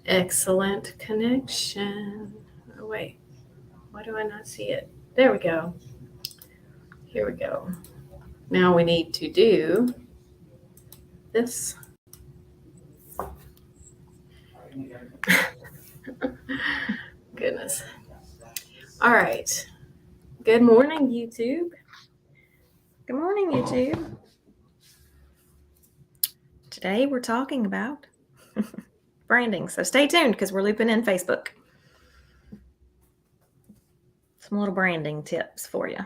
Excellent connection. Oh, wait. Why do I not see it? There we go. Here we go. Now we need to do this. Goodness. All right. Good morning, YouTube. Good morning, YouTube. Today we're talking about branding, so stay tuned because we're looping in Facebook. Some little branding tips for you.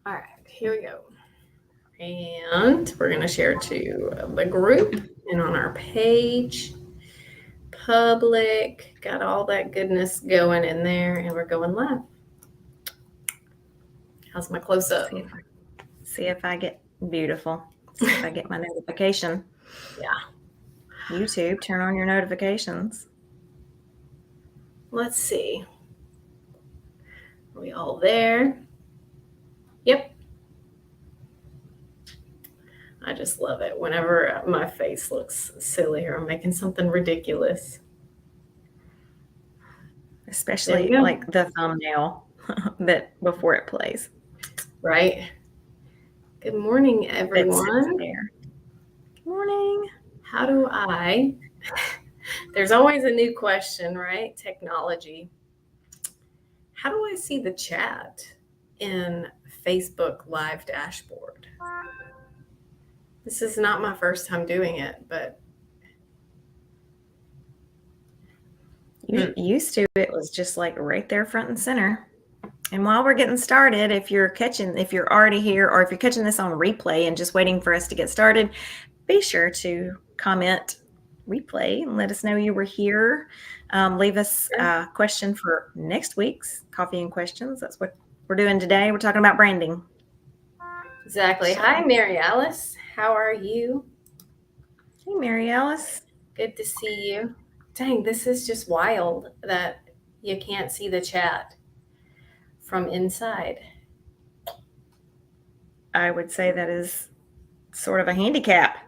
All right, here we go. And we're going to share to the group and on our page. Public, got all that goodness going in there, and we're going live. How's my close up? See if I get beautiful. See if I get my notification. Yeah. YouTube, turn on your notifications. Let's see. Are we all there? Yep. I just love it. Whenever my face looks silly or I'm making something ridiculous. Especially like the thumbnail that before it plays. Right. Good morning, everyone. Good morning. How do I? There's always a new question, right? Technology. How do I see the chat in Facebook Live dashboard? This is not my first time doing it, but used to it was just like right there front and center. And while we're getting started, if you're already here or if you're catching this on replay and just waiting for us to get started, be sure to comment replay and let us know you were here. Leave us a question for next week's Coffee and Questions. That's what we're doing today. We're talking about branding. Exactly. Hi, Mary Alice. How are you? Hey, Mary Alice. Good to see you. Dang, this is just wild that you can't see the chat from inside. I would say that is sort of a handicap.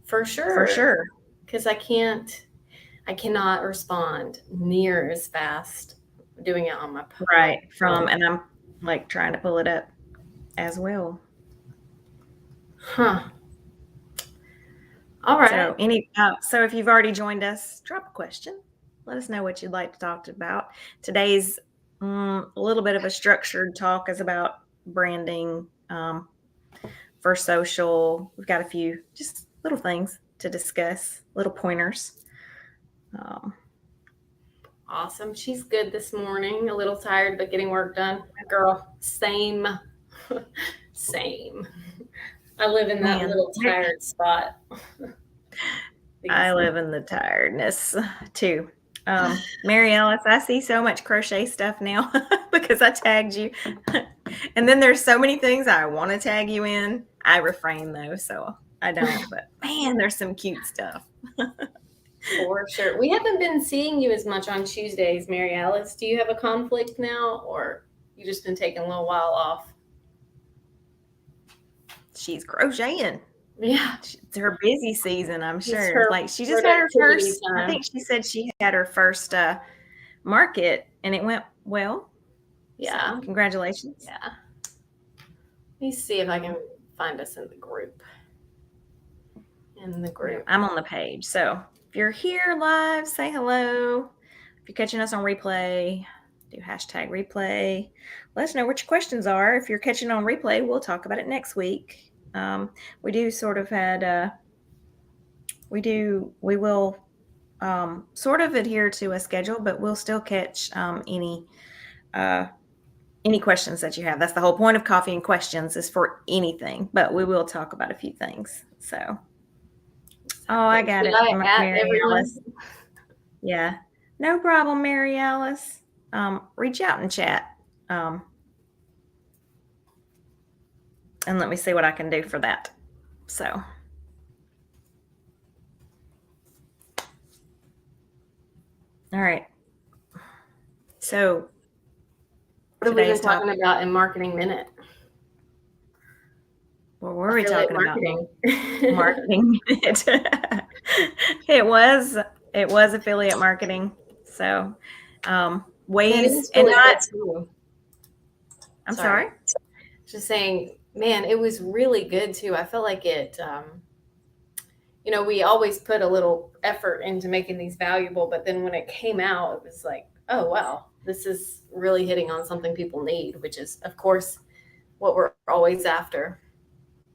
For sure. For sure. Because I cannot respond near as fast doing it on my phone. Right. And I'm like trying to pull it up as well. Huh. All right. So if you've already joined us, drop a question. Let us know what you'd like to talk about. Today's a little bit of a structured talk is about branding for social. We've got a few just little things to discuss, little pointers. Awesome. She's good this morning. A little tired, but getting work done. Girl, same. Same. I live in that little tired spot. I live in the tiredness too. Mary Alice, I see so much crochet stuff now because I tagged you. And then there's so many things I want to tag you in. I refrain though, so I don't. But man, there's some cute stuff. For sure. We haven't been seeing you as much on Tuesdays, Mary Alice. Do you have a conflict now, or you just been taking a little while off? She's crocheting. Yeah. It's her busy season, I'm sure. Like she just had her first, I think she said she had her first market and it went well. Yeah. So, congratulations. Yeah. Let me see if I can find us in the group. I'm on the page. So if you're here live, say hello. If you're catching us on replay, do hashtag replay. Let us know what your questions are. If you're catching on replay, we'll talk about it next week. We do sort of we will sort of adhere to a schedule, but we'll still catch any questions that you have. That's the whole point of Coffee and Questions is for anything, but we will talk about a few things. So, I got it. Mary Alice. Yeah, no problem, Mary Alice. Reach out and chat. And let me see what I can do for that. So. All right. So. What have we been talking about in Marketing Minute? Well, we're we affiliate talking about? marketing. Marketing. It was it was affiliate marketing. So Man, it ways was and really good not too. I'm sorry. Sorry. Just saying, man, it was really good too. I felt like it, we always put a little effort into making these valuable, but then when it came out, it was like, oh, wow, this is really hitting on something people need, which is, of course, what we're always after.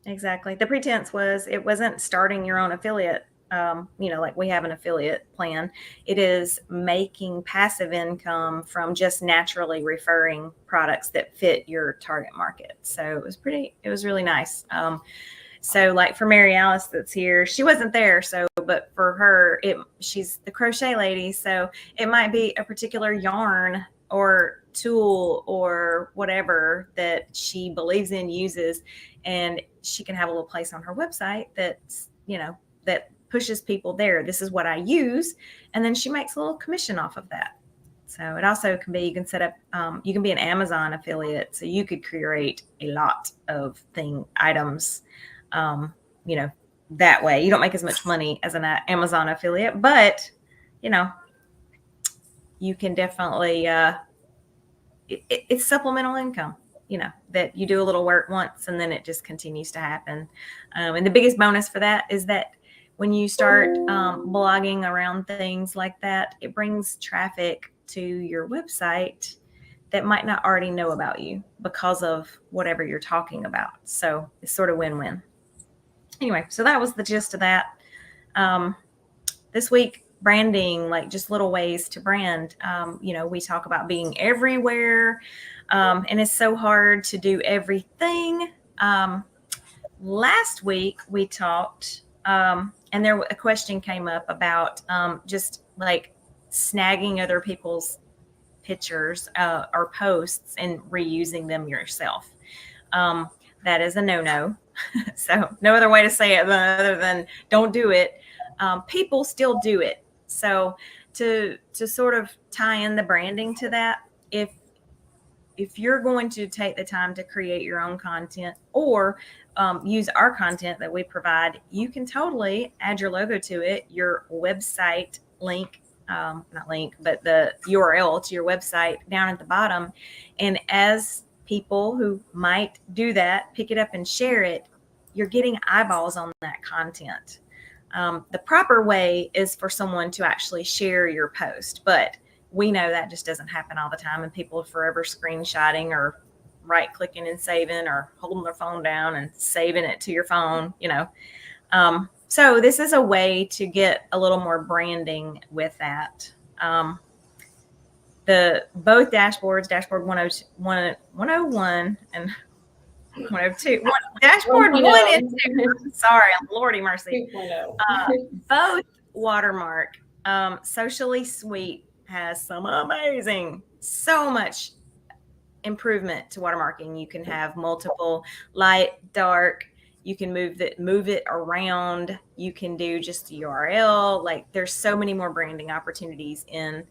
Exactly. The pretense was it wasn't starting your own affiliate. Like we have an affiliate plan. It is making passive income from just naturally referring products that fit your target market. So it was really nice. So like for Mary Alice that's here, she wasn't there. So, but for her, she's the crochet lady. So it might be a particular yarn or tool or whatever that she believes in, uses, and she can have a little place on her website that pushes people there. This is what I use. And then she makes a little commission off of that. So it also can be, you can set up, you can be an Amazon affiliate. So you could create a lot of items, um, you know, that way. You don't make as much money as an Amazon affiliate, but, you can definitely, it's supplemental income, that you do a little work once and then it just continues to happen. And the biggest bonus for that is that when you start blogging around things like that, it brings traffic to your website that might not already know about you because of whatever you're talking about. So it's sort of win-win. Anyway, so that was the gist of that. This week, branding, like just little ways to brand. We talk about being everywhere, and it's so hard to do everything. Last week we talked, and a question came up about just like snagging other people's pictures or posts and reusing them yourself. That is a no-no. So no other way to say it other than don't do it. People still do it. So to sort of tie in the branding to that, if you're going to take the time to create your own content or use our content that we provide, you can totally add your logo to it, your website link, not link, but the URL to your website down at the bottom. And as people who might do that, pick it up and share it, you're getting eyeballs on that content. The proper way is for someone to actually share your post, but we know that just doesn't happen all the time, and people are forever screenshotting or right clicking and saving or holding their phone down and saving it to your phone, So this is a way to get a little more branding with that. Both dashboards, dashboard 101 and 102, dashboard 1 and 2. Sorry, Lordy mercy. 2.0. Both watermark. Socially Sweet has some amazing, so much improvement to watermarking. You can have multiple light, dark. You can move it around. You can do just the URL. Like there's so many more branding opportunities in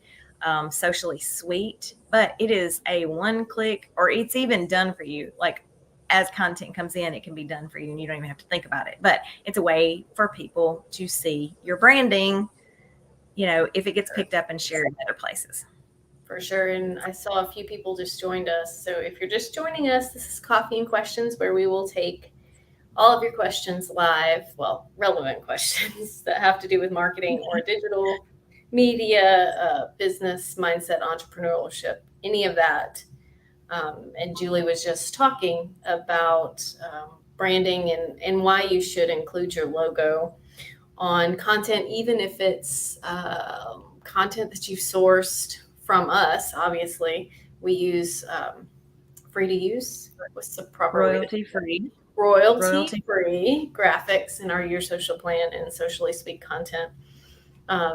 Socially Sweet, but it is a one click, or it's even done for you. Like as content comes in, it can be done for you and you don't even have to think about it. But it's a way for people to see your branding, if it gets picked up and shared in other places. For sure. And I saw a few people just joined us. So if you're just joining us, this is Coffee and Questions, where we will take all of your questions live. Well, relevant questions that have to do with marketing or digital media, business, mindset, entrepreneurship, any of that. And Julie was just talking about branding and why you should include your logo on content, even if it's content that you've sourced from us. Obviously, we use free to use. What's the proper royalty free? Royalty free graphics in our Your Social Plan and Socially Sweet content,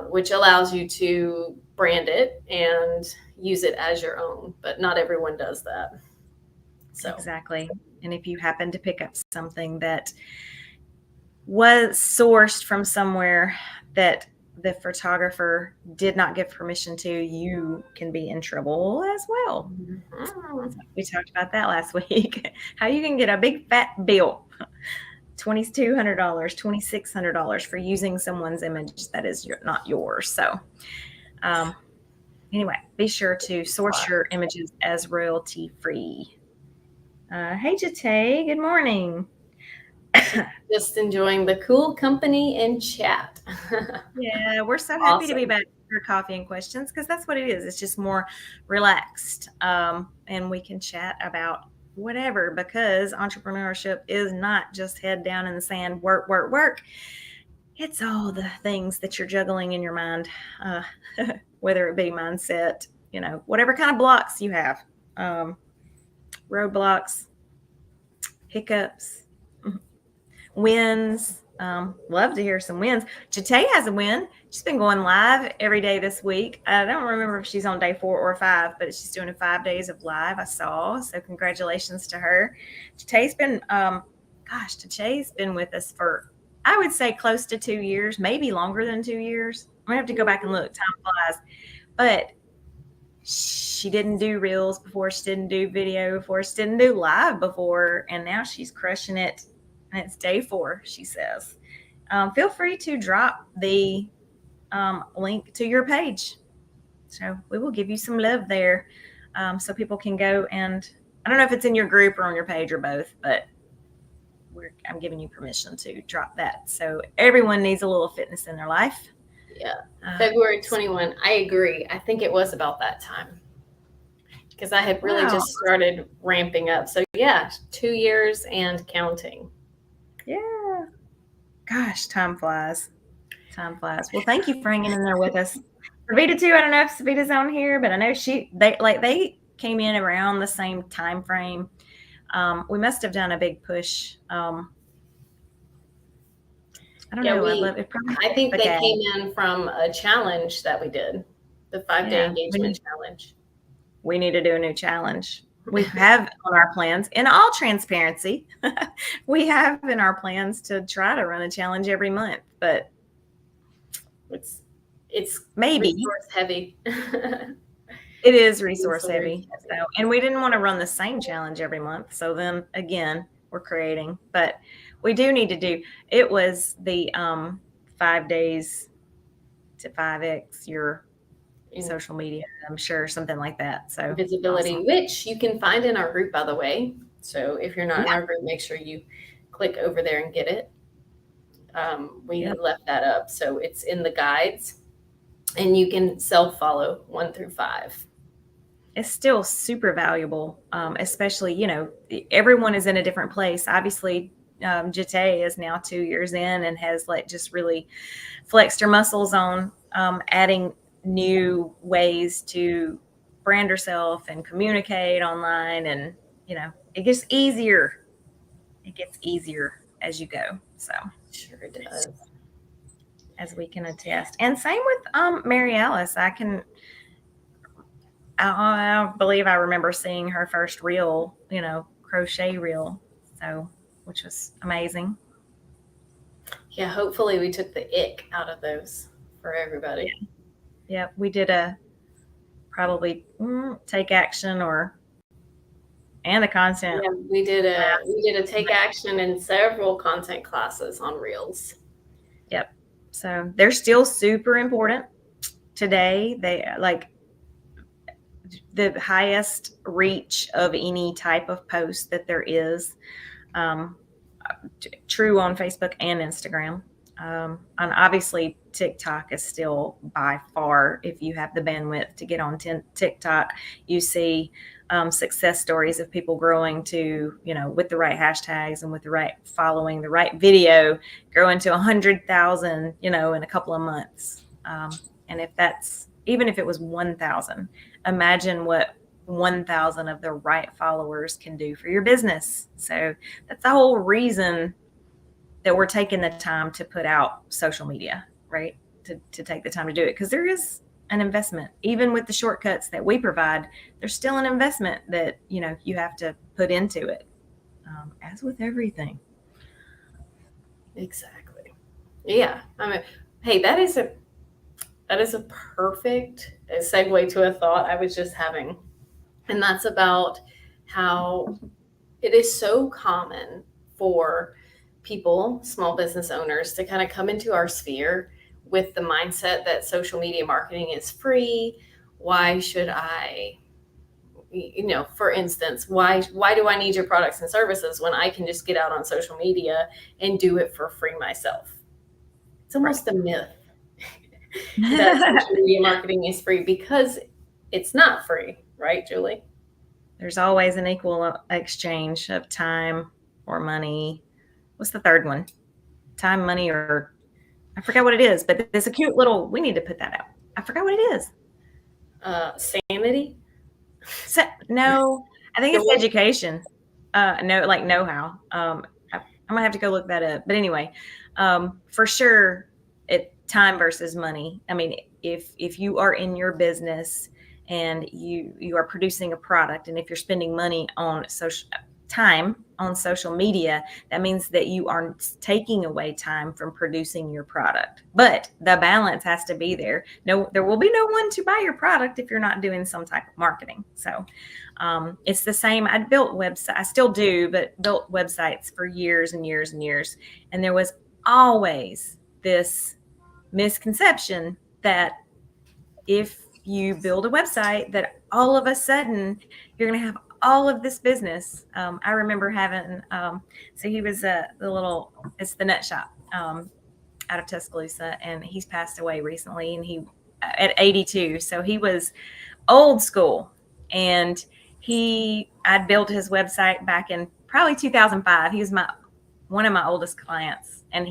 which allows you to brand it and use it as your own. But not everyone does that. So exactly. And if you happen to pick up something that was sourced from somewhere that the photographer did not give permission to, you can be in trouble as well. mm-hmm. We talked about that last week. How you can get a big fat bill. $2,200, $2,600 for using someone's image that is not yours. So, um, anyway, be sure to source your images as royalty free. Hey, Jate, good morning. Just enjoying the cool company and chat. Yeah, we're so happy to be Awesome. back for coffee and questions because that's what it is. It's just more relaxed, and we can chat about whatever because entrepreneurship is not just head down in the sand, work, work, work. It's all the things that you're juggling in your mind, uh, whether it be mindset, whatever kind of blocks you have, um, roadblocks, hiccups, wins. Love to hear some wins. Jate has a win. She's been going live every day this week. I don't remember if she's on day 4 or 5, but she's doing 5 days of live. I saw. So congratulations to her. Jate's been, Jate's been with us for, I would say, close to 2 years, maybe longer than 2 years. I'm gonna have to go back and look. Time flies, but she didn't do reels before. She didn't do video before. She didn't do live before, and now she's crushing it. And it's day 4, she says. Feel free to drop the link to your page. So we will give you some love there, so people can go and, I don't know if it's in your group or on your page or both, but I'm giving you permission to drop that. So everyone needs a little fitness in their life. Yeah. February 21. I agree. I think it was about that time because I had really just started ramping up. So yeah, 2 years and counting. Yeah. Gosh, time flies. Time flies. Well, thank you for hanging in there with us. Savita too. I don't know if Savita's on here, but I know they came in around the same time frame. We must have done a big push. I don't know. I think they came in from a challenge that we did, the 5-day engagement challenge. We need to do a new challenge. We have on our plans, in all transparency, we have in our plans to try to run a challenge every month, but it's maybe resource heavy. It is resource heavy. So, and we didn't want to run the same challenge every month. So then again, we're creating, but we do need to do, it was the 5 days to 5x your social media, I'm sure, something like that. So visibility, which you can find in our group, by the way. So if you're not in our group, make sure you click over there and get it. We left that up. So it's in the guides and you can self-follow 1 through 5. It's still super valuable, especially, everyone is in a different place. Obviously, Jate is now 2 years in and has just really flexed her muscles on adding new ways to brand herself and communicate online. And, it gets easier. It gets easier as you go. So sure it does. As we can attest. And same with Mary Alice. I believe I remember seeing her first reel, crochet reel. So, which was amazing. Yeah, hopefully we took the ick out of those for everybody. Yeah, we did a probably take action and a content. Yeah, we did a take action and several content classes on reels. Yep. So they're still super important today. They the highest reach of any type of post that there is, true on Facebook and Instagram. And obviously TikTok is still by far, if you have the bandwidth to get on TikTok, you see success stories of people growing to, with the right hashtags and with the right following, the right video, growing to 100,000, in a couple of months. And even if it was 1,000, imagine what 1,000 of the right followers can do for your business. So that's the whole reason that we're taking the time to put out social media, right? To take the time to do it, because there is an investment. Even with the shortcuts that we provide, there's still an investment that, you have to put into it, as with everything. Exactly. Yeah. I mean, hey, that is a perfect segue to a thought I was just having. And that's about how it is so common for people, small business owners, to kind of come into our sphere with the mindset that social media marketing is free. Why should I, for instance, why do I need your products and services when I can just get out on social media and do it for free myself? It's almost a myth that social media marketing is free, because it's not free, right, Julie? There's always an equal exchange of time or money. What's the third one? Time, money, or I forgot what it is, but there's a cute little, we need to put that out. I forgot what it is. Sanity. So, no, I think it's The education. No, like know-how. I'm gonna have to go look that up. But anyway, for sure, time versus money. I mean, if you are in your business and you are producing a product, and if you're spending money on time on social media, that means that you are taking away time from producing your product. But the balance has to be there. No, there will be no one to buy your product if you're not doing some type of marketing. So it's the same. I built websites, I still do, but built websites for years and years and years. And there was always this misconception that if you build a website, that all of a sudden you're going to have all of this business. I remember having, so he was it's the Nut Shop out of Tuscaloosa, and he's passed away recently, and he at 82. So he was old school, and I'd built his website back in probably 2005. He was one of my oldest clients, and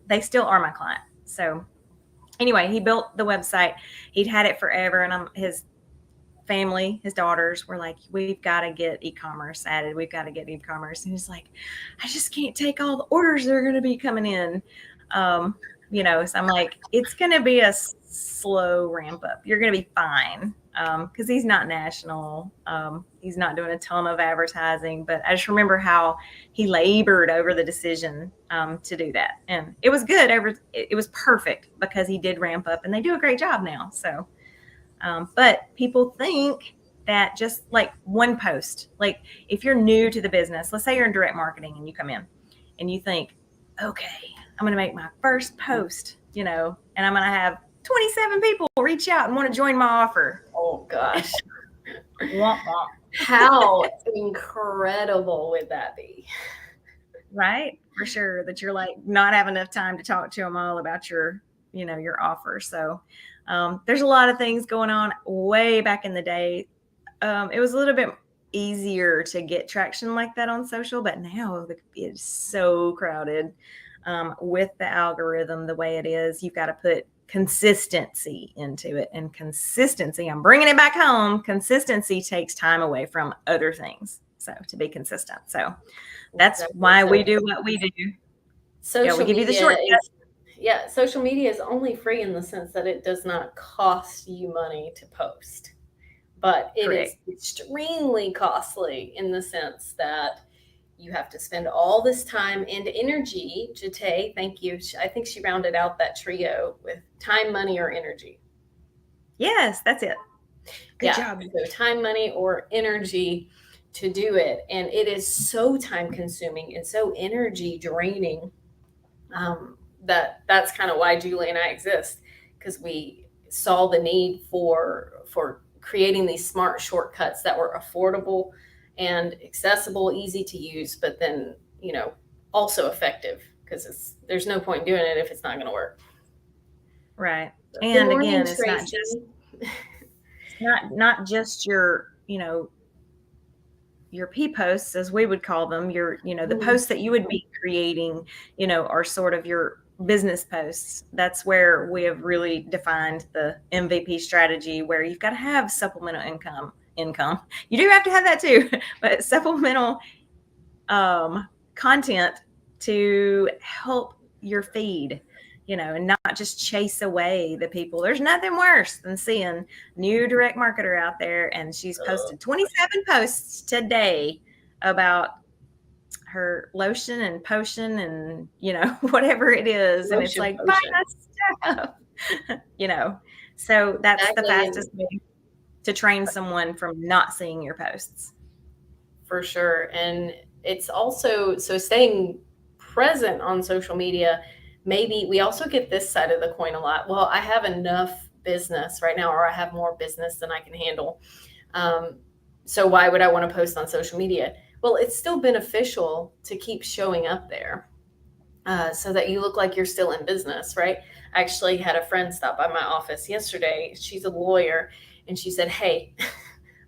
they still are my client. So anyway, he built the website. He'd had it forever, and his family, his daughters were like, we've got to get e-commerce added. We've got to get e-commerce. And he's like, I just can't take all the orders that are going to be coming in. So I'm like, it's going to be a slow ramp up. You're going to be fine. Because he's not national. He's not doing a ton of advertising, but I just remember how he labored over the decision to do that. And it was good. It was perfect because he did ramp up, and they do a great job now. So, but people think that just like one post, like if you're new to the business, let's say you're in direct marketing and you come in and you think, okay, I'm going to make my first post, and I'm going to have 27 people reach out and want to join my offer. Oh gosh. Womp womp. How incredible would that be? Right? For sure. That you're like not have enough time to talk to them all about your offer. So there's a lot of things going on. Way back in the day, it was a little bit easier to get traction like that on social, but now it's so crowded with the algorithm the way it is. You've got to put consistency into it, and consistency, I'm bringing it back home, consistency takes time away from other things, so to be consistent. So that's why we do what we do. Social we give you the media shortcut. Social media is only free in the sense that it does not cost you money to post, but it Correct. is extremely costly in the sense that you have to spend all this time and energy. Jate, thank you. I think she rounded out that trio with time, money, or energy. Yes, that's it. Good job. So time, money, or energy to do it. And it is so time consuming and so energy draining that's kind of why Julie and I exist, because we saw the need for creating these smart shortcuts that were affordable and accessible, easy to use, but then, also effective, because there's no point in doing it if it's not going to work. Right. So, and again, it's not just your, your P posts, as we would call them, your, the posts that you would be creating, are sort of your business posts. That's where we have really defined the MVP strategy, where you've got to have supplemental income. You do have to have that too, but supplemental content to help your feed, and not just chase away the people. There's nothing worse than seeing new direct marketer out there, and she's posted 27 posts today about her lotion and potion and, whatever it is. Lotion, and it's like, buy that stuff, So that's exactly. The fastest way to train someone from not seeing your posts. For sure. And it's also, so staying present on social media, maybe we also get this side of the coin a lot. Well, I have enough business right now, or I have more business than I can handle. Um, so why would I want to post on social media? Well, it's still beneficial to keep showing up there, so that you look like you're still in business, right? I actually had a friend stop by my office yesterday. She's a lawyer, and she said, "Hey,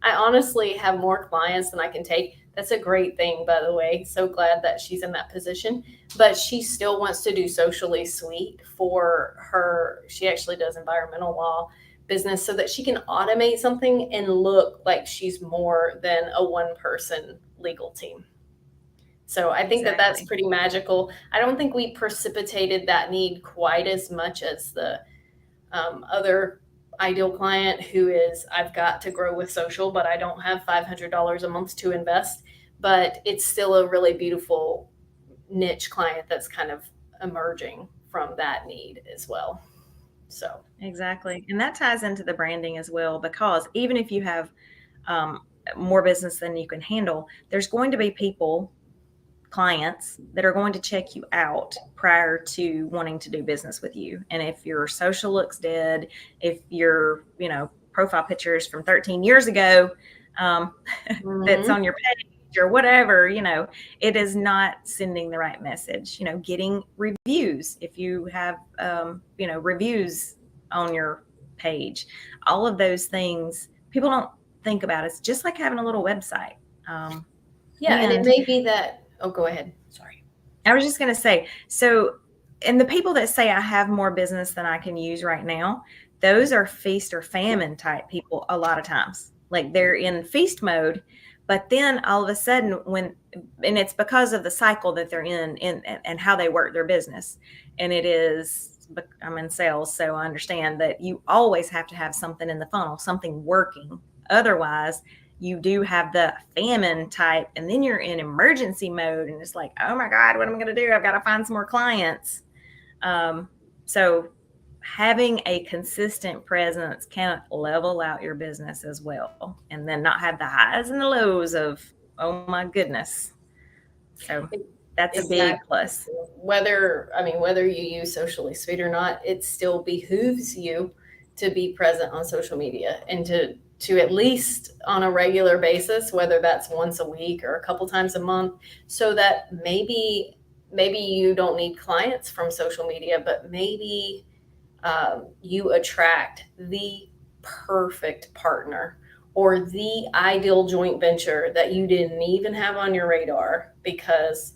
I honestly have more clients than I can take." That's a great thing, by the way. So glad that she's in that position. But she still wants to do socially sweet for her. She actually does environmental law business so that she can automate something and look like she's more than a one person legal team. So I think that that's Exactly. pretty magical. I don't think we precipitated that need quite as much as the other ideal client who is, I've got to grow with social, but I don't have $500 a month to invest. But it's still a really beautiful niche client that's kind of emerging from that need as well. So, Exactly. And that ties into the branding as well, because even if you have um, more business than you can handle, there's going to be people, clients, that are going to check you out prior to wanting to do business with you. And if your social looks dead, if your, profile pictures from 13 years ago, um, that's mhm. on your page or whatever, it is not sending the right message. Getting reviews, if you have, reviews on your page, all of those things people don't think about. It's just like having a little website. Um, Yeah, and it and may be that. Oh, go ahead. Sorry. I was just going to say, so, and the people that say I have more business than I can use right now, those are feast or famine type people a lot of times. Like they're in feast mode, but then all of a sudden and it's because of the cycle that they're in and how they work their business. And it is, I'm in sales, so I understand that you always have to have something in the funnel, something working. Otherwise, you do have the famine type, and then you're in emergency mode, and it's like, oh my God, what am I going to do? I've got to find some more clients. So having a consistent presence can level out your business as well, and then not have the highs and the lows of, oh my goodness. So that's a big Exactly. plus. Whether you use socially sweet or not, it still behooves you to be present on social media and to at least on a regular basis, whether that's once a week or a couple times a month, so that maybe you don't need clients from social media, but maybe you attract the perfect partner or the ideal joint venture that you didn't even have on your radar because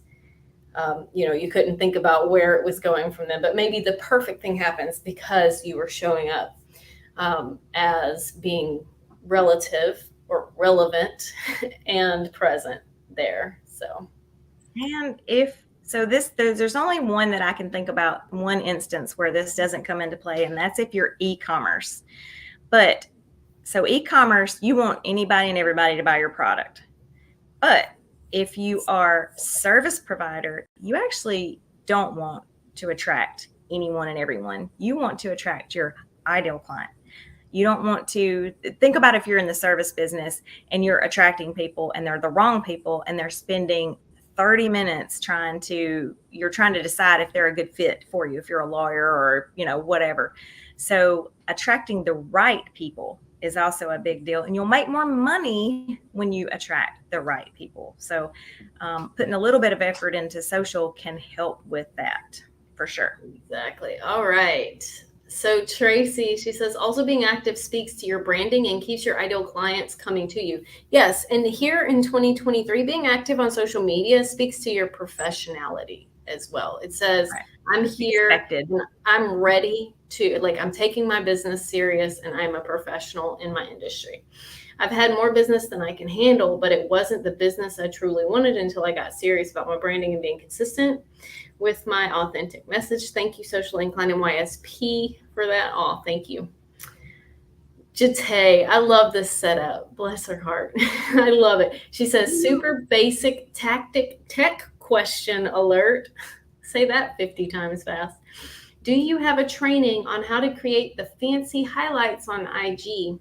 you couldn't think about where it was going from them. But maybe the perfect thing happens because you were showing up as being relative or relevant and present there. So, And if so, there's only one that I can think about, one instance where this doesn't come into play, and that's if you're e-commerce. But so e-commerce, you want anybody and everybody to buy your product. But if you are service provider, you actually don't want to attract anyone and everyone. You want to attract your ideal client. You don't want to think about if you're in the service business and you're attracting people and they're the wrong people and they're spending 30 minutes you're trying to decide if they're a good fit for you, if you're a lawyer or, whatever. So attracting the right people is also a big deal, and you'll make more money when you attract the right people. So putting a little bit of effort into social can help with that for sure. exactly. All right. So Tracy, she says, also being active speaks to your branding and keeps your ideal clients coming to you. Yes, and here in 2023, being active on social media speaks to your professionality as well. It says, Right. I'm here Expected. and I'm ready to, like, I'm taking my business serious and I'm a professional in my industry. I've had more business than I can handle, but it wasn't the business I truly wanted until I got serious about my branding and being consistent with my authentic message. Thank you, Socially Inclined NYSP, for that. Oh, thank you. Jate, I love this setup. Bless her heart. I love it. She says, super basic tech question alert. Say that 50 times fast. Do you have a training on how to create the fancy highlights on IG?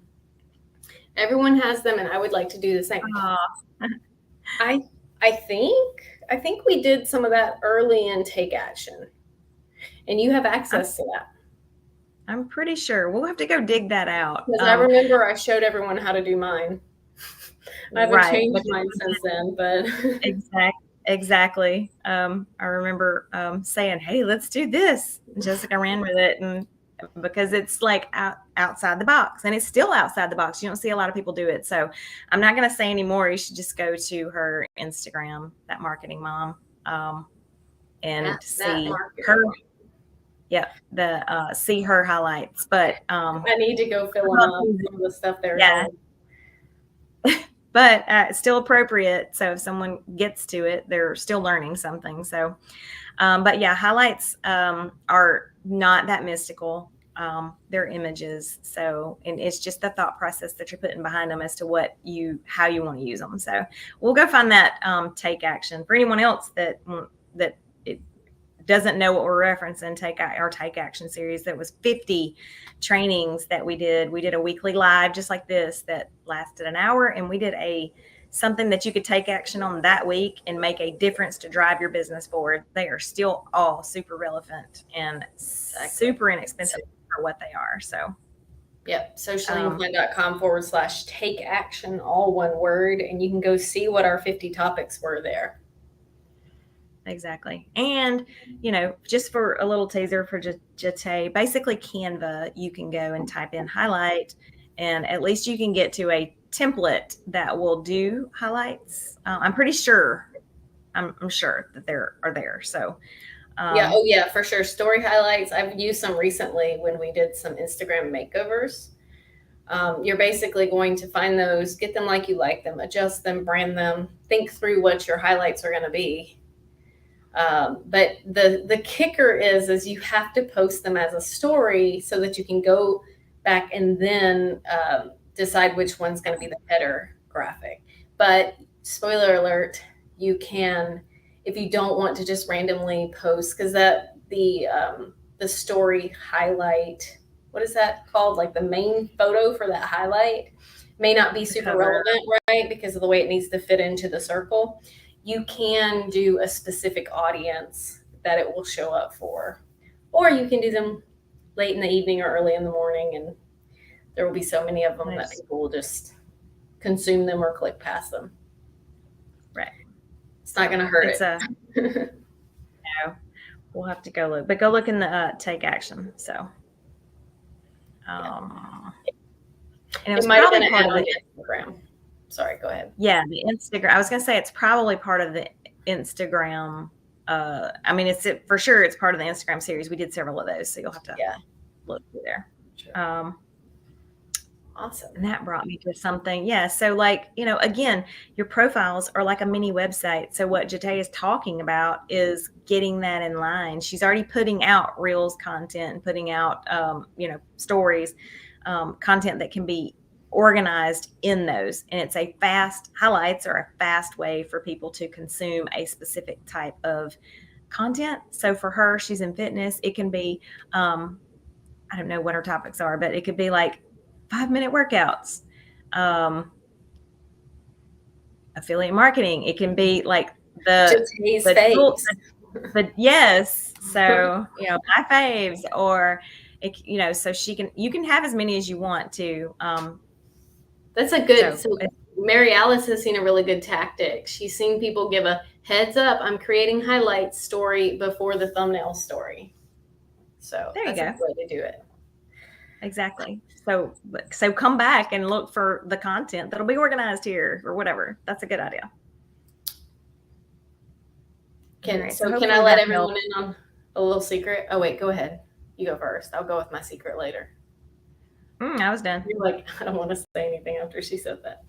Everyone has them, and I would like to do the same. Oh, I I think I think we did some of that early in Take Action, and you have access to that. I'm pretty sure we'll have to go dig that out. Because I remember I showed everyone how to do mine. I haven't Right, changed mine since then, but exactly. I remember saying, "Hey, let's do this." And Jessica ran with it, and because it's like outside the box, and it's still outside the box. You don't see a lot of people do it, so I'm not going to say anymore. You should just go to her Instagram, that marketing mom, and see her. Yeah, see her highlights. But I need to go fill them up. Some of the stuff there. Yeah. But it's still appropriate. So if someone gets to it, they're still learning something. So, but yeah, highlights are not that mystical. They're images. So, and it's just the thought process that you're putting behind them as to how you want to use them. So we'll go find that Take Action. For anyone else that it doesn't know what we're referencing, our Take Action series, that was 50 trainings that we did. We did a weekly live just like this that lasted an hour, and we did something that you could take action on that week and make a difference to drive your business forward. They are still all super relevant and super inexpensive for what they are. So yep, sociallyinclined.com/take action, all one word, and you can go see what our 50 topics were there. Exactly. And, just for a little teaser for Jate, basically Canva, you can go and type in highlight, and at least you can get to a template that will do highlights. I'm pretty sure. I'm sure that there are there. So, yeah. Oh yeah, for sure. Story highlights. I've used some recently when we did some Instagram makeovers. You're basically going to find those, get them like you like them, adjust them, brand them, think through what your highlights are going to be. But the kicker is you have to post them as a story so that you can go back and then decide which one's going to be the header graphic. But spoiler alert, you can, if you don't want to just randomly post, because the story highlight, what is that called? Like the main photo for that highlight may not be super relevant, right? Because of the way it needs to fit into the circle. You can do a specific audience that it will show up for, or you can do them late in the evening or early in the morning, and there will be so many of them that people will just consume them or click past them. Right. It's not going to hurt it. No, we'll have to go look, but go look in the Take Action. So, and it was probably part of the Instagram. Sorry, go ahead. Yeah, the Instagram. I was going to say it's probably part of the Instagram. I mean, for sure it's part of the Instagram series. We did several of those, so you'll have to look through there. Sure. Awesome. And that brought me to something. Yeah. So again, your profiles are like a mini website. So what Jate is talking about is getting that in line. She's already putting out Reels content and putting out, stories, content that can be organized in those. And it's highlights are a fast way for people to consume a specific type of content. So for her, she's in fitness. It can be, I don't know what her topics are, but it could be like 5-minute workouts, affiliate marketing. It can be like the yes. So, my faves, or so you can have as many as you want to. That's a good, so Mary Alice has seen a really good tactic. She's seen people give a heads up, I'm creating highlights story before the thumbnail story. So there you go. That's a way to do it. Exactly. So come back and look for the content that'll be organized here or whatever. That's a good idea. Can I let everyone in on a little secret? Oh wait, go ahead. You go first. I'll go with my secret later. I was done. You're like, I don't want to say anything after she said that.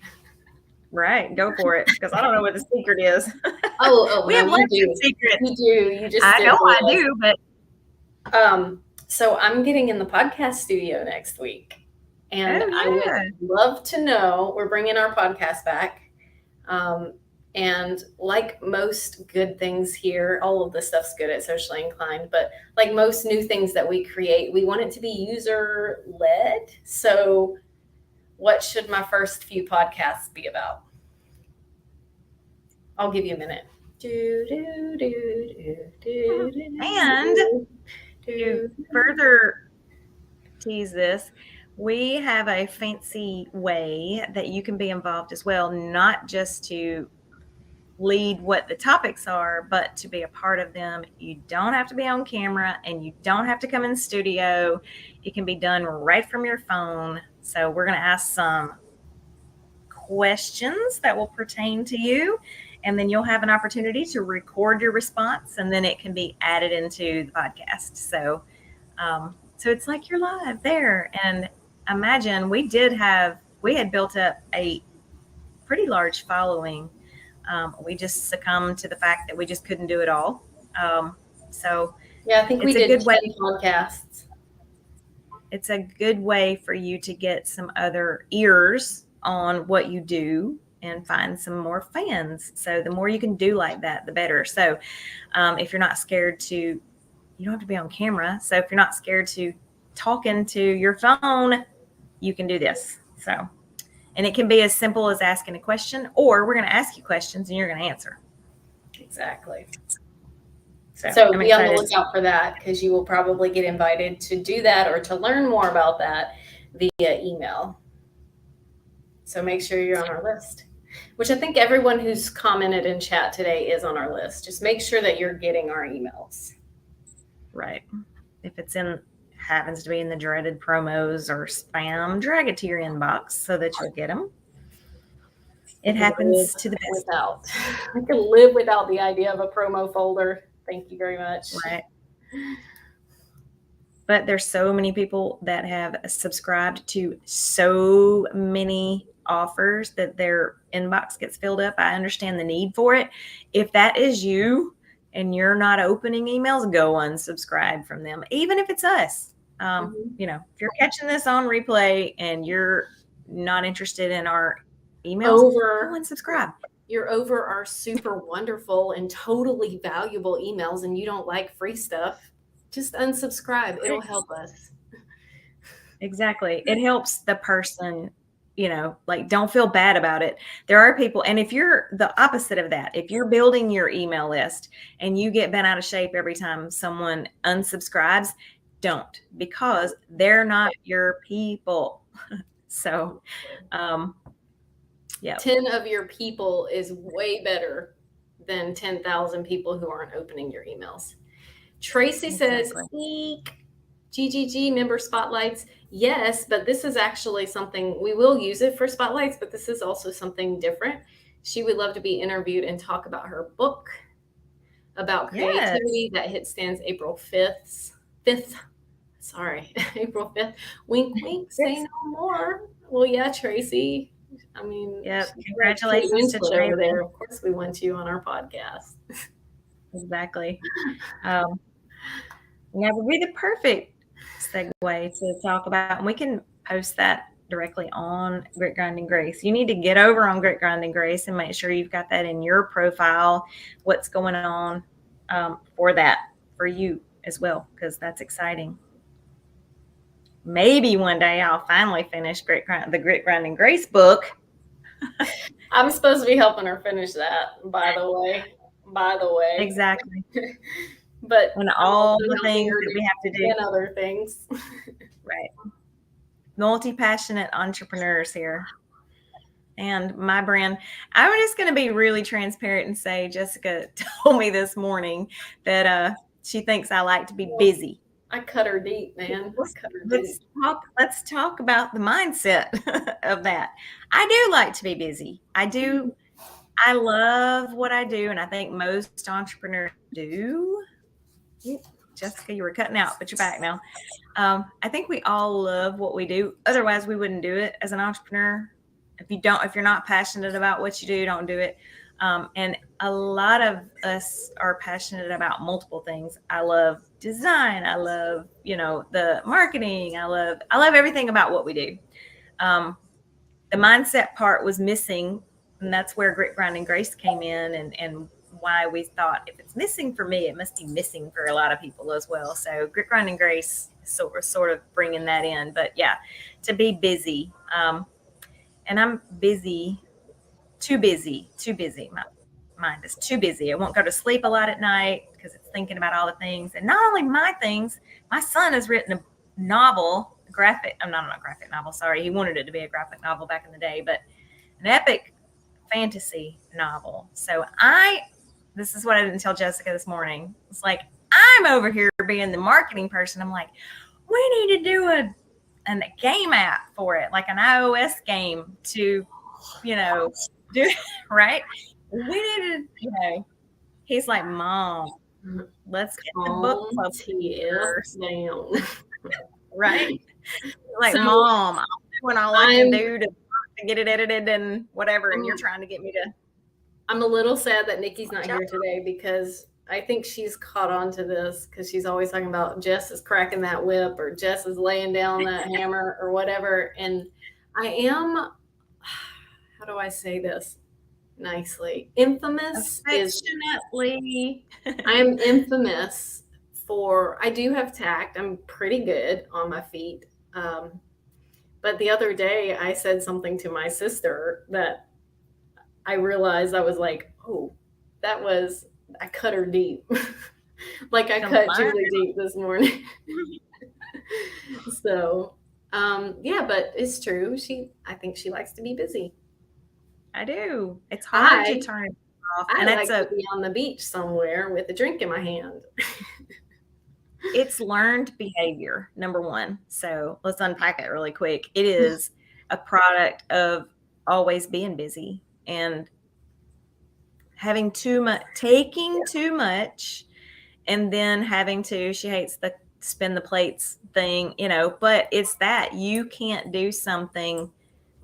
Right, go for it, because I don't know what the secret is. We have lots of secrets. You do. You just I know I do, but so I'm getting in the podcast studio next week, and I would love to know. We're bringing our podcast back, and like most good things here, all of this stuff's good at Socially Inclined, but like most new things that we create, we want it to be user-led. So what should my first few podcasts be about? I'll give you a minute. Do, do, do, do, And do, to do, do. further tease this, we have a fancy way that you can be involved as well, not just to lead what the topics are, but to be a part of them. You don't have to be on camera and you don't have to come in the studio. It can be done right from your phone. So we're going to ask some questions that will pertain to you, and then you'll have an opportunity to record your response, and then it can be added into the podcast. So it's like you're live there. And imagine we had built up a pretty large following. We just succumbed to the fact that we just couldn't do it all. Um, so Yeah, I think we it's a did good way. 10 podcasts. It's a good way for you to get some other ears on what you do and find some more fans. So the more you can do like that, the better. So if you're not scared to, you don't have to be on camera. So if you're not scared to talk into your phone, you can do this. So, and it can be as simple as asking a question, or we're going to ask you questions and you're going to answer. Exactly. So So I'm be on the excited. lookout for that because you will probably get invited to do that or to learn more about that via email. So make sure you're on our list, which I think everyone who's commented in chat today is on our list. Just make sure that you're getting our emails. Right. If it's happens to be in the dreaded promos or spam, drag it to your inbox so that you'll get them. It happens to the best. Without. I can live without the idea of a promo folder. Thank you very much. Right. But there's so many people that have subscribed to so many offers that their inbox gets filled up. I understand the need for it. If that is you and you're not opening emails, go unsubscribe from them, even if it's us. If you're catching this on replay and you're not interested in our emails, go unsubscribe. You're over our super wonderful and totally valuable emails and you don't like free stuff, just unsubscribe. It'll help us. Exactly. It helps the person, don't feel bad about it. There are people, and if you're the opposite of that, if you're building your email list and you get bent out of shape every time someone unsubscribes, don't, because they're not your people. So, yeah. 10 of your people is way better than 10,000 people who aren't opening your emails. Tracy says, eek, GGG member spotlights. Yes, but this is actually something we will use it for spotlights, but this is also something different. She would love to be interviewed and talk about her book about creativity that hit stands April 5th. Sorry, April 5th. Wink, wink, say no more. Well, yeah, Tracy. I mean, congratulations to over there. Of course, we want you on our podcast. Exactly. That would be the perfect segue to talk about, and we can post that directly on Grit Grinding Grace. You need to get over on Grit Grinding Grace and make sure you've got that in your profile, what's going on for you as well, because that's exciting. Maybe one day I'll finally finish the Grit Grinding Grace book. I'm supposed to be helping her finish that, by the way. Exactly. But when all the things that we have to do. And other things. Right. Multi-passionate entrepreneurs here. And my brand, I'm just going to be really transparent and say Jessica told me this morning that she thinks I like to be busy. I cut her deep, man. Let's talk about the mindset of that. I do like to be busy. I do. I love what I do, and I think most entrepreneurs do. Jessica, you were cutting out, but you're back now. I think we all love what we do. Otherwise, we wouldn't do it as an entrepreneur. If you're not passionate about what you do, don't do it. And a lot of us are passionate about multiple things. I love design. I love, the marketing. I love everything about what we do. The mindset part was missing, and that's where Grit Grinding Grace came in, and why we thought if it's missing for me, it must be missing for a lot of people as well. So Grit Grinding Grace sort of bringing that in. But yeah, to be busy. And I'm busy, too busy. My mind is too busy. It won't go to sleep a lot at night because it's thinking about all the things. And not only my things, my son has written a novel, graphic. I'm not a graphic novel. Sorry, he wanted it to be a graphic novel back in the day, but an epic fantasy novel. So this is what I didn't tell Jessica this morning. It's like I'm over here being the marketing person. I'm like, we need to do a game app for it, like an iOS game to, do right. We need to. He's like, Mom, let's get the book Calm club TF first, down. right? Like, So Mom, I'm doing all I can I'm do to get it edited and whatever, and you're trying to get me to. I'm a little sad that Nikki's not Job. here today because I think she's caught on to this because she's always talking about Jess is cracking that whip or Jess is laying down that hammer or whatever. And I am, how do I say this nicely? Infamous is, Affectionately. I'm infamous for, I do have tact. I'm pretty good on my feet. But the other day I said something to my sister that I realized I was like, oh, I cut her deep. Like I cut Julie deep this morning. So, yeah, but it's true. I think she likes to be busy. I do. It's hard to turn it off. I like to be on the beach somewhere with a drink in my hand. It's learned behavior, number one. So let's unpack it really quick. It is a product of always being busy and having too much, taking too much, and then having to, she hates the spin the plates thing, but it's that you can't do something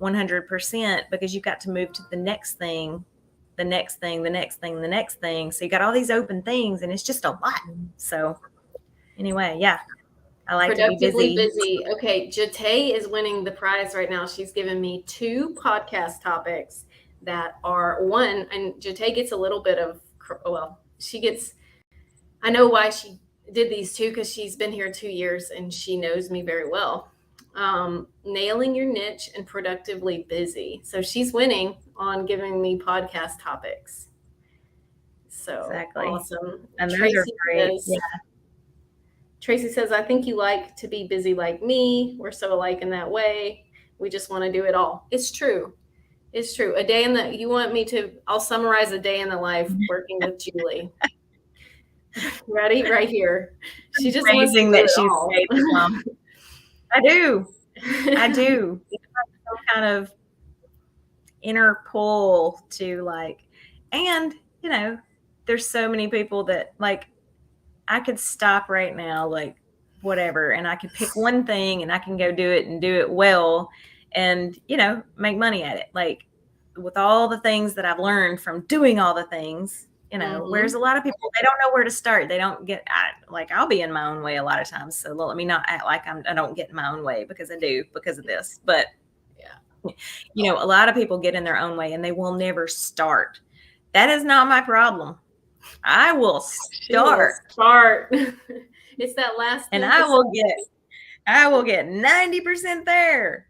100% because you've got to move to the next thing, the next thing, the next thing, the next thing. So you got all these open things and it's just a lot. So anyway, yeah, I like to be busy. Okay, Jate is winning the prize right now. She's given me 2 podcast topics that are one, and Jate gets a little bit of, I know why she did these 2 because she's been here 2 years and she knows me very well. Nailing your niche and productively busy. So she's winning on giving me podcast topics. So exactly. Awesome. And those are great. Tracy says, I think you like to be busy like me. We're so alike in that way. We just want to do it all. It's true. It's true. I'll summarize a day in the life working with Julie. Ready? Right here. She just wants to do it all. I do. Some kind of inner pull to and there's so many people that I could stop right now, whatever, and I could pick one thing and I can go do it and do it well and, make money at it. With all the things that I've learned from doing all the things, whereas a lot of people, they don't know where to start. They don't get, I'll be in my own way a lot of times. So let me not act like I don't get in my own way because I do because of this. But, a lot of people get in their own way and they will never start. That is not my problem. I will start. It's that last 10%. And I will get 90% there.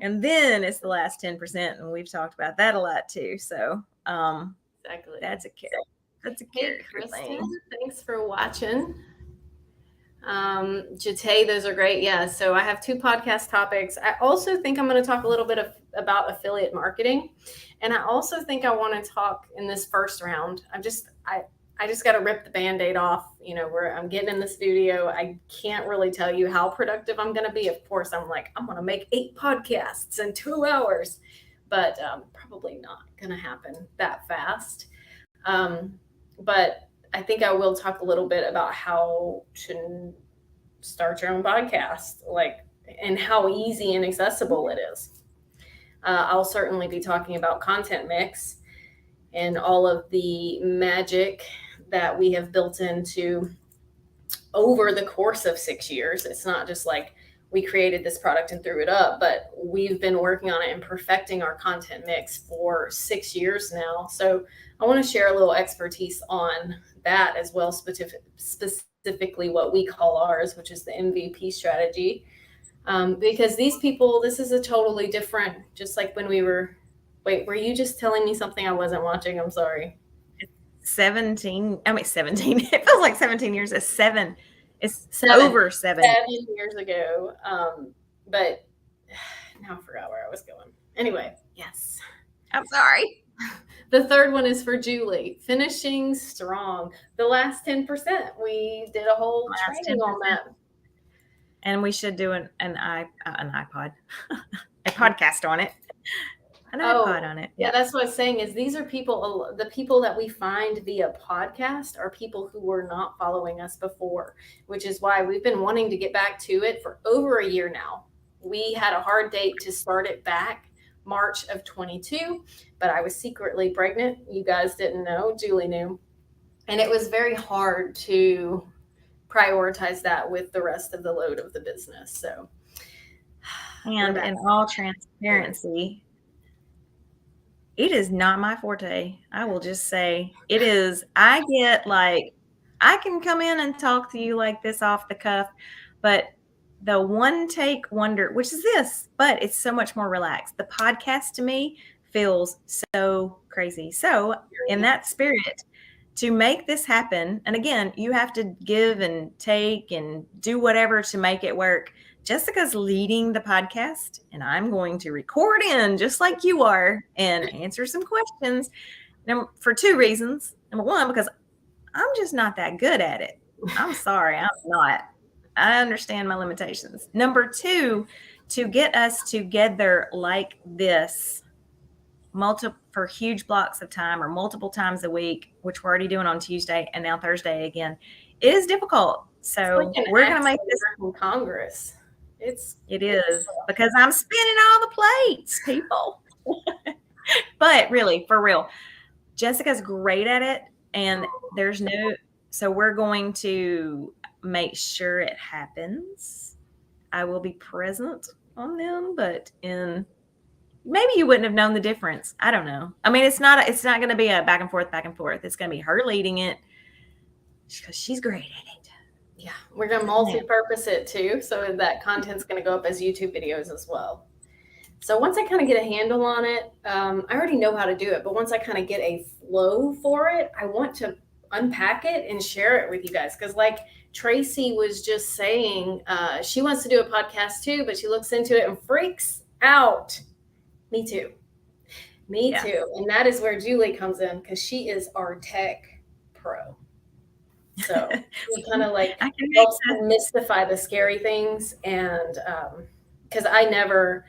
And then it's the last 10%. And we've talked about that a lot too. So exactly. That's a character thing. Thanks for watching. Jate, those are great. Yeah. So I have 2 podcast topics. I also think I'm going to talk a little bit about affiliate marketing. And I also think I want to talk in this first round. I just got to rip the Band-Aid off, where I'm getting in the studio. I can't really tell you how productive I'm going to be. Of course, I'm going to make 8 podcasts in 2 hours, but probably not going to happen that fast. But I think I will talk a little bit about how to start your own podcast, and how easy and accessible it is. I'll certainly be talking about content mix and all of the magic that we have built into over the course of 6 years. It's not just we created this product and threw it up, but we've been working on it and perfecting our content mix for 6 years now. So I want to share a little expertise on that as well, specifically what we call ours, which is the MVP strategy. Because this is a totally different, just like when we were, wait, were you just telling me something I wasn't watching? I'm sorry. 17. I mean, 17. It feels like 17 years. It's 7. It's Seven. over 7. 7 years ago. But now I forgot where I was going. Anyway, yes. I'm sorry. The third one is for Julie. Finishing strong. The last 10%. We did a whole training 10%. on that. And we should do an iPod, a podcast on it. An iPod on it. Yeah, that's what I was saying is these are people, the people that we find via podcast are people who were not following us before, which is why we've been wanting to get back to it for over a year now. We had a hard date to start it back March of 22, but I was secretly pregnant. You guys didn't know, Julie knew. And it was very hard to prioritize that with the rest of the load of the business. So, and in all transparency, it is not my forte. I will just say it is. I get like, I can come in and talk to you like this off the cuff, but the one take wonder, which is this, but it's so much more relaxed. The podcast to me feels so crazy. So in that spirit, to make this happen, and again, you have to give and take and do whatever to make it work. Jessica's leading the podcast, and I'm going to record in just like you are and answer some questions. For 2 reasons. Number one, because I'm just not that good at it. I'm sorry, I'm not. I understand my limitations. Number 2, to get us together like this, for huge blocks of time or multiple times a week, which we're already doing on Tuesday and now Thursday again, it is difficult. So like we're going to make this from Congress. It is because I'm spinning all the plates, people. But really, for real, Jessica's great at it, and so we're going to make sure it happens. I will be present on them, but maybe you wouldn't have known the difference. I don't know. I mean, it's not going to be a back and forth. It's going to be her leading it because she's great at it. Yeah, we're going to multi-purpose it too. So that content's going to go up as YouTube videos as well. So once I kind of get a handle on it, I already know how to do it. But once I kind of get a flow for it, I want to unpack it and share it with you guys. Because like Tracy was just saying, she wants to do a podcast too, but she looks into it and freaks out. Me too. Me too. And that is where Julie comes in because she is our tech pro. So we kind of like helps mystify the scary things. And because I never,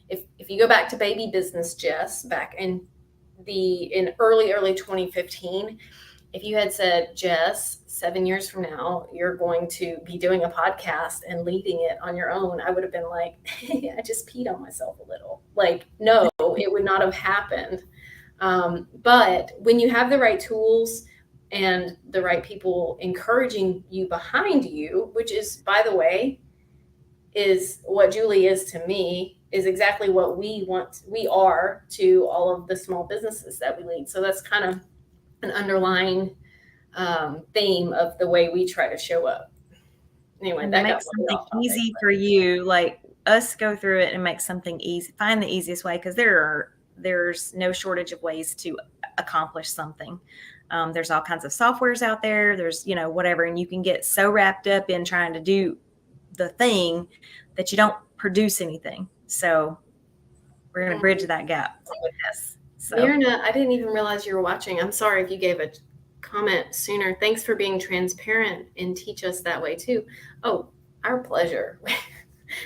if you go back to baby business, Jess, back in early 2015, if you had said, Jess, 7 years from now, you're going to be doing a podcast and leading it on your own, I would have been like, hey, I just peed on myself a little. Like, no, it would not have happened. But when you have the right tools and the right people encouraging you behind you, which is, by the way, is what Julie is to me, is exactly what we are to all of the small businesses that we lead. So that's kind of an underlying theme of the way we try to show up. Anyway, that makes something easy for you, like us go through it and make something easy, find the easiest way, because there's no shortage of ways to accomplish something. There's all kinds of softwares out there. There's, whatever. And you can get so wrapped up in trying to do the thing that you don't produce anything. So we're going to bridge that gap with this. So. Mirna, I didn't even realize you were watching. I'm sorry if you gave a comment sooner. Thanks for being transparent and teach us that way too. Oh, our pleasure.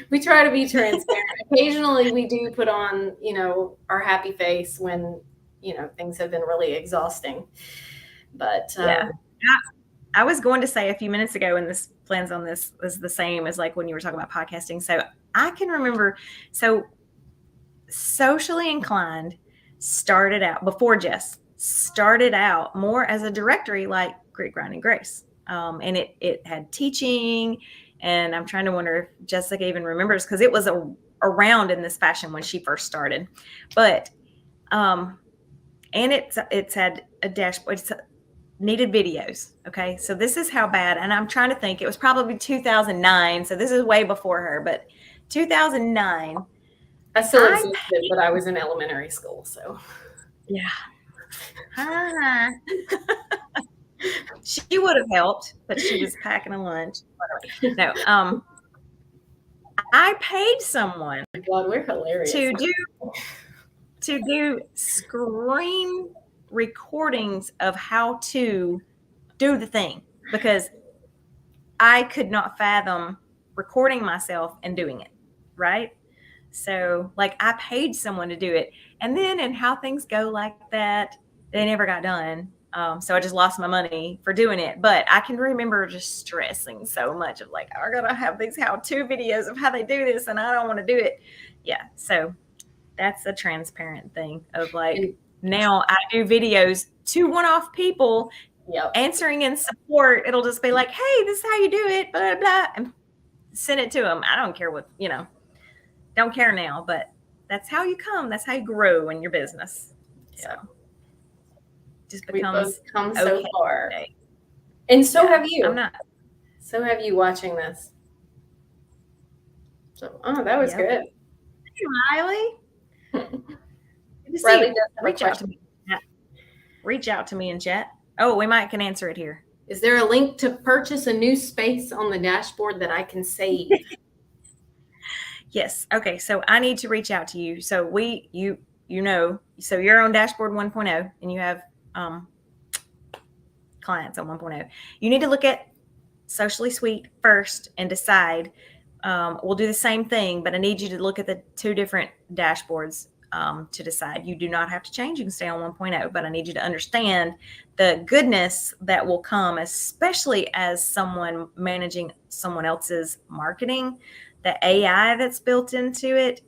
We try to be transparent. Occasionally we do put on, our happy face when, things have been really exhausting. But yeah, I was going to say a few minutes ago, and this plans on this was the same as like when you were talking about podcasting. So I can remember, Socially Inclined started out before Jess started out more as a directory like Grit, Grind, and Grace. And it had teaching, and I'm trying to wonder if Jessica even remembers, because it was around in this fashion when she first started. But and it's had a dashboard. It's needed videos. Okay, so this is how bad. And I'm trying to think. It was probably 2009. So this is way before her. But 2009. I still existed, but I was in elementary school. So yeah. Hi. She would have helped, but she was packing a lunch. No, I paid someone God, we're hilarious. to do screen recordings of how to do the thing, because I could not fathom recording myself and doing it, right? So, like, I paid someone to do it. And then, and how things go like that, they never got done. So I just lost my money for doing it. But I can remember just stressing so much of like, I gotta have these how-to videos of how they do this, and I don't want to do it. Yeah. So that's a transparent thing of like, now I do videos to one-off people Yep. answering in support. It'll just be like, hey, this is how you do it, blah, blah, and send it to them. I don't care what, don't care now, but that's how you come. That's how you grow in your business. So just We becomes both come okay so far. And so have you. I'm not. So have you watching this. So, that was good. Hey, Riley. Good to see Riley you. does have a Reach out to question. me. Reach out to me in chat. Oh, we might can answer it here. Is there a link to purchase a new space on the dashboard that I can save? Yes. Okay. So I need to reach out to you. So so you're on dashboard 1.0 and you have clients on 1.0. You need to look at Socially Sweet first and decide. We'll do the same thing, but I need you to look at the two different dashboards to decide. You do not have to change. You can stay on 1.0, but I need you to understand the goodness that will come, especially as someone managing someone else's marketing. The AI that's built into it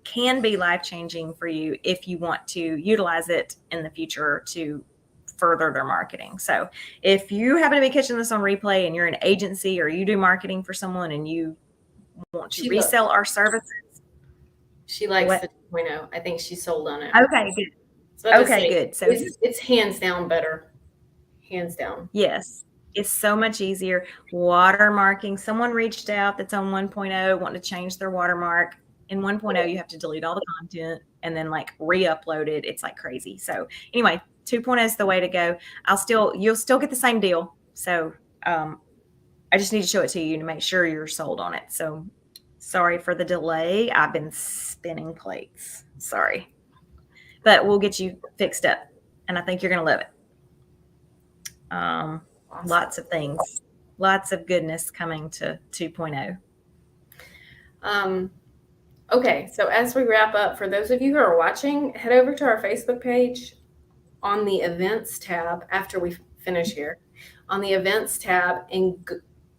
can be life-changing for you if you want to utilize it in the future to further their marketing. So if you happen to be catching this on replay and you're an agency or you do marketing for someone and you want to resell our services. She likes the 2.0. I think she's sold on it. Okay, good. So good. So it's hands down better. Hands down. Yes. It's so much easier. Watermarking. Someone reached out that's on 1.0 wanting to change their watermark. In 1.0, you have to delete all the content and then like re-upload it. It's like crazy. So anyway, 2.0 is the way to go. You'll still get the same deal. So I just need to show it to you to make sure you're sold on it. So sorry for the delay. I've been spinning plates. Sorry. But we'll get you fixed up. And I think you're going to love it. Awesome. Lots of things. Lots of goodness coming to 2.0. Okay, so as we wrap up, for those of you who are watching, head over to our Facebook page on the events tab after we finish here. On the events tab and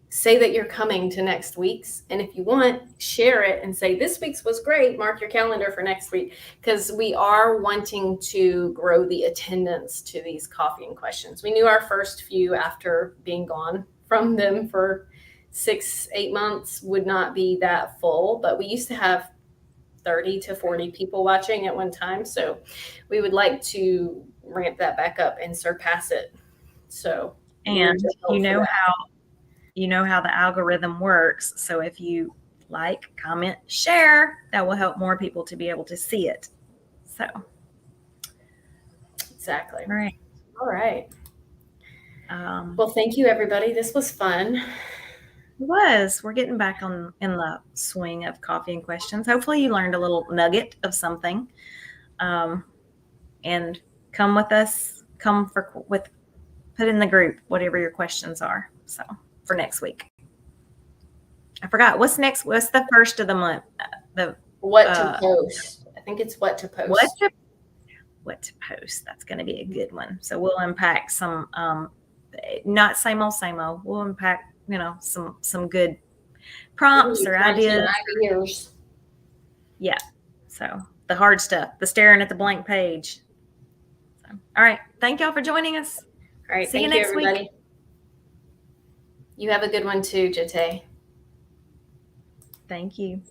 say that you're coming to next week's. And if you want, share it and say this week's was great. Mark your calendar for next week, because we are wanting to grow the attendance to these coffee and questions. We knew our first few after being gone from them for 6-8 months would not be that full, but we used to have 30 to 40 people watching at one time. So we would like to ramp that back up and surpass it. So, and you know how the algorithm works. So if you like, comment, share, that will help more people to be able to see it. So exactly. All right. Well, thank you, everybody. This was fun. It was. We're getting back in the swing of coffee and questions. Hopefully you learned a little nugget of something. And come with us. Put in the group whatever your questions are. So for next week. I forgot. What's next? What's the first of the month? What to post. I think it's what to post. What to post. That's going to be a good one. So we'll unpack some, not same old. We'll unpack, some good prompts or ideas. Yeah. So the hard stuff, the staring at the blank page. So, all right. Thank y'all for joining us. All right. See you next week. You have a good one too, Jate. Thank you.